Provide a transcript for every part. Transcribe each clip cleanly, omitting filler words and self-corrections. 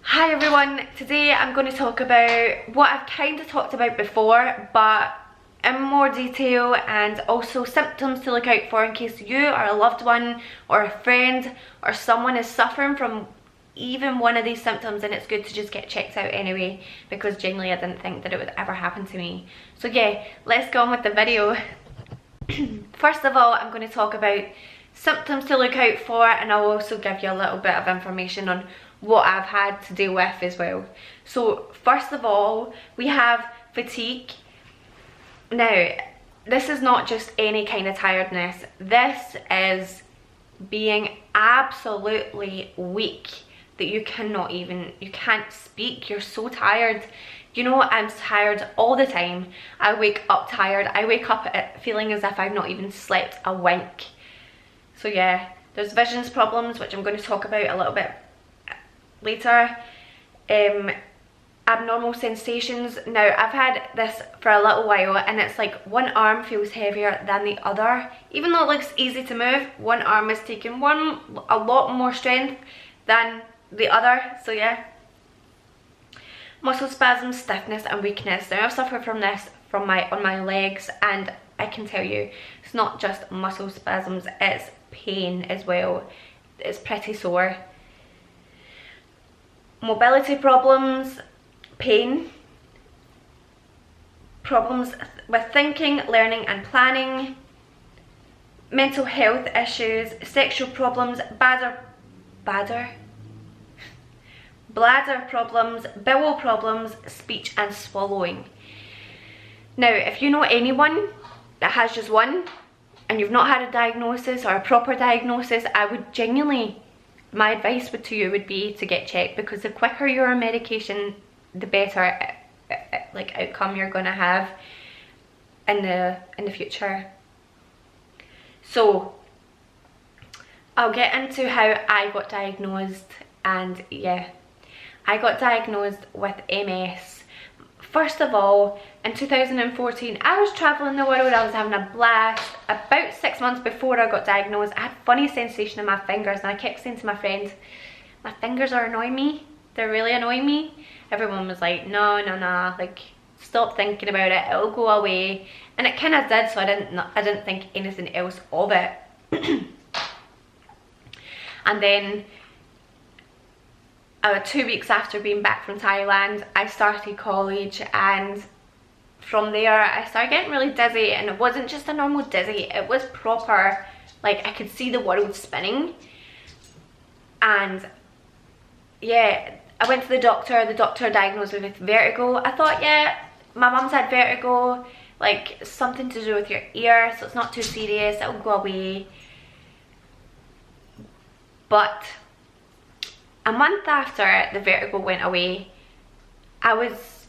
Hi everyone, today I'm going to talk about what I've kind of talked about before but in more detail, and also symptoms to look out for in case you or a loved one or a friend or someone is suffering from even one of these symptoms, and it's good to just get checked out anyway, because genuinely I didn't think that it would ever happen to me. So yeah, let's go on with the video. First of all, I'm going to talk about symptoms to look out for, and I'll also give you a little bit of information on what I've had to deal with as well. So first of all, we have fatigue. Now, this is not just any kind of tiredness. This is being absolutely weak, that you can't speak. You're so tired. You know, I'm tired all the time. I wake up tired. I wake up feeling as if I've not even slept a wink. So yeah, there's visions problems, which I'm going to talk about a little bit later. Abnormal sensations. Now, I've had this for a little while, and it's like one arm feels heavier than the other. Even though it looks easy to move, one arm is taking a lot more strength than the other. So yeah. Muscle spasms, stiffness and weakness. Now, I've suffered from this on my legs, and I can tell you, it's not just muscle spasms, it's pain as well. It's pretty sore. Mobility problems, pain, problems with thinking, learning and planning, mental health issues, sexual problems, bladder problems, bowel problems, speech and swallowing. Now, if you know anyone that has just one and you've not had a diagnosis or a proper diagnosis, I would genuinely, my advice to you would be to get checked, because the quicker you're on medication, the better like outcome you're gonna have in the future. So I'll get into how I got diagnosed. And yeah, I got diagnosed with MS. First of all, in 2014, I was traveling the world. I was having a blast. About 6 months before I got diagnosed, I had funny sensation in my fingers, and I kept saying to my friend, my fingers are annoying me. They're really annoying me. Everyone was like, no, like, stop thinking about it, it'll go away. And it kind of did, so I didn't think anything else of it. And then 2 weeks after being back from Thailand, I started college, and from there I started getting really dizzy. And it wasn't just a normal dizzy, it was proper, like I could see the world spinning. And yeah, I went to the doctor diagnosed me with vertigo. I thought, yeah, my mum's had vertigo, like something to do with your ear, so it's not too serious, it'll go away. But a month after the vertigo went away, I was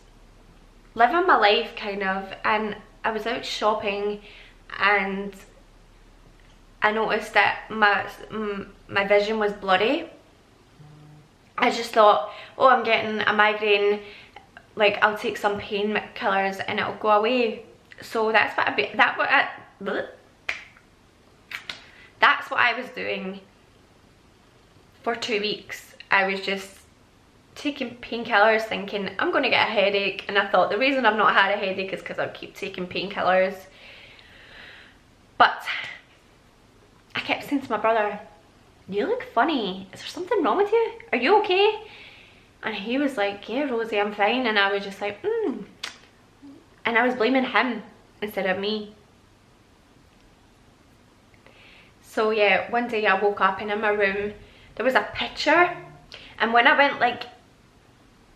living my life kind of, and I was out shopping, and I noticed that my vision was blurry. I just thought, oh, I'm getting a migraine, like I'll take some painkillers and it'll go away. So that's what I was doing for 2 weeks. I was just taking painkillers thinking I'm going to get a headache, and I thought the reason I've not had a headache is because I keep taking painkillers. But I kept saying to my brother, you look funny, is there something wrong with you? Are you okay? And he was like, yeah, Rosie, I'm fine. And I was just like, And I was blaming him instead of me. So yeah, one day I woke up, and in my room there was a picture, and when I went like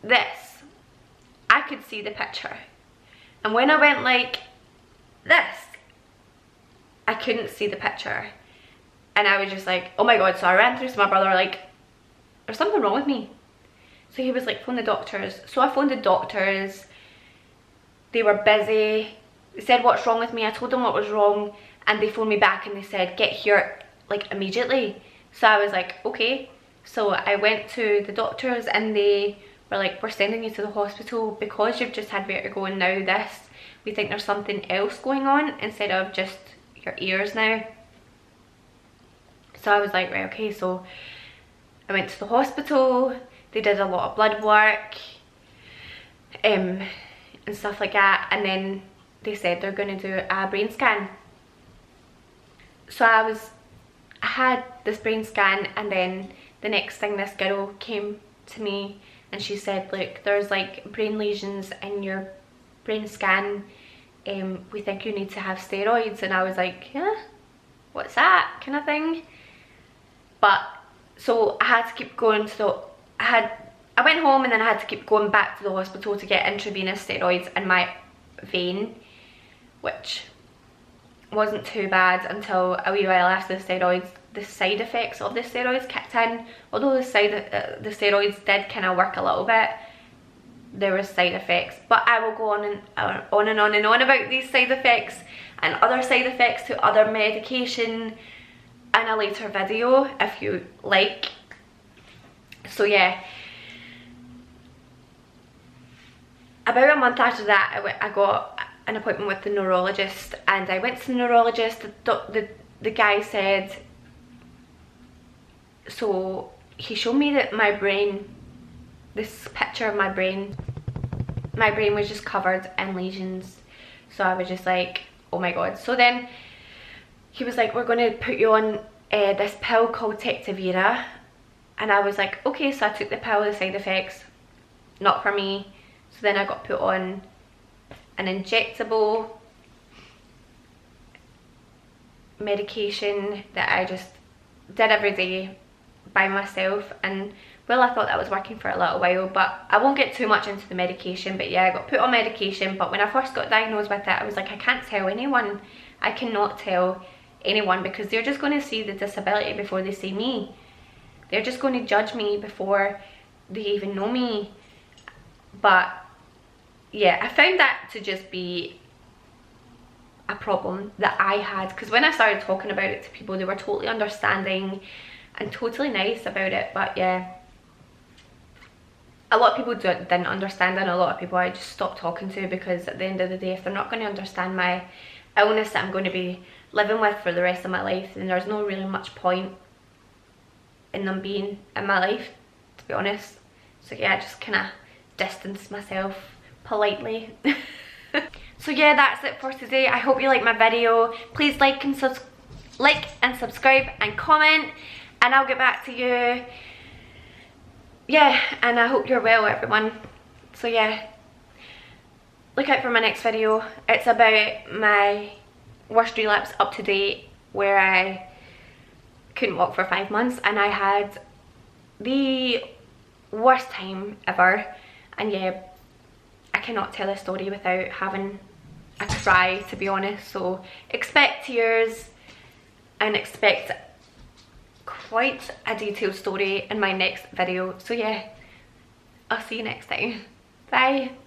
this, I could see the picture, and when I went like this, I couldn't see the picture. And I was just like, oh my god. So I ran through to my brother, like, there's something wrong with me. So he was like, phone the doctors. So I phoned the doctors. They were busy. They said, what's wrong with me? I told them what was wrong, and they phoned me back and they said, get here like immediately. So I was like, okay. So I went to the doctors, and they were like, we're sending you to the hospital because you've just had vertigo, and now this, we think there's something else going on instead of just your ears now. So I was like, right, okay. So I went to the hospital. They did a lot of blood work and stuff like that, and then they said they're going to do a brain scan. So I had this brain scan, and then the next thing, this girl came to me and she said, look, there's like brain lesions in your brain scan, we think you need to have steroids. And I was like, yeah, what's that kind of thing? But so I had to keep going to I went home, and then I had to keep going back to the hospital to get intravenous steroids in my vein, which wasn't too bad until a wee while after the steroids. The side effects of the steroids kicked in. Although the steroids did kind of work a little bit, there were side effects. But I will go on and on about these side effects and other side effects to other medication in a later video if you like. So yeah, about a month after that, I got an appointment with the neurologist, and I went to the neurologist. The guy said, so he showed me that my brain, this picture of my brain was just covered in lesions. So I was just like, oh my god. So then he was like, we're going to put you on this pill called Tectavira. And I was like, okay. So I took the pill, the side effects, not for me. So then I got put on an injectable medication that I just did every day by myself, and well, I thought that was working for a little while, but I won't get too much into the medication. But yeah, I got put on medication. But when I first got diagnosed with it, I was like, I can't tell anyone. I cannot tell anyone, because they're just going to see the disability before they see me. They're just going to judge me before they even know me. But yeah, I found that to just be a problem that I had, because when I started talking about it to people, they were totally understanding and totally nice about it. But yeah, a lot of people didn't understand, and a lot of people I just stopped talking to, because at the end of the day, if they're not going to understand my illness that I'm going to be living with for the rest of my life, then there's no really much point in them being in my life, to be honest. So yeah, I just kind of distanced myself politely. So yeah, that's it for today. I hope you liked my video. Please like and subscribe and comment, and I'll get back to you. Yeah, and I hope you're well, everyone. So yeah, look out for my next video. It's about my worst relapse up to date, where I couldn't walk for 5 months, and I had the worst time ever. And yeah, I cannot tell a story without having a cry, to be honest. So expect tears, and expect quite a detailed story in my next video. So yeah, I'll see you next time. Bye.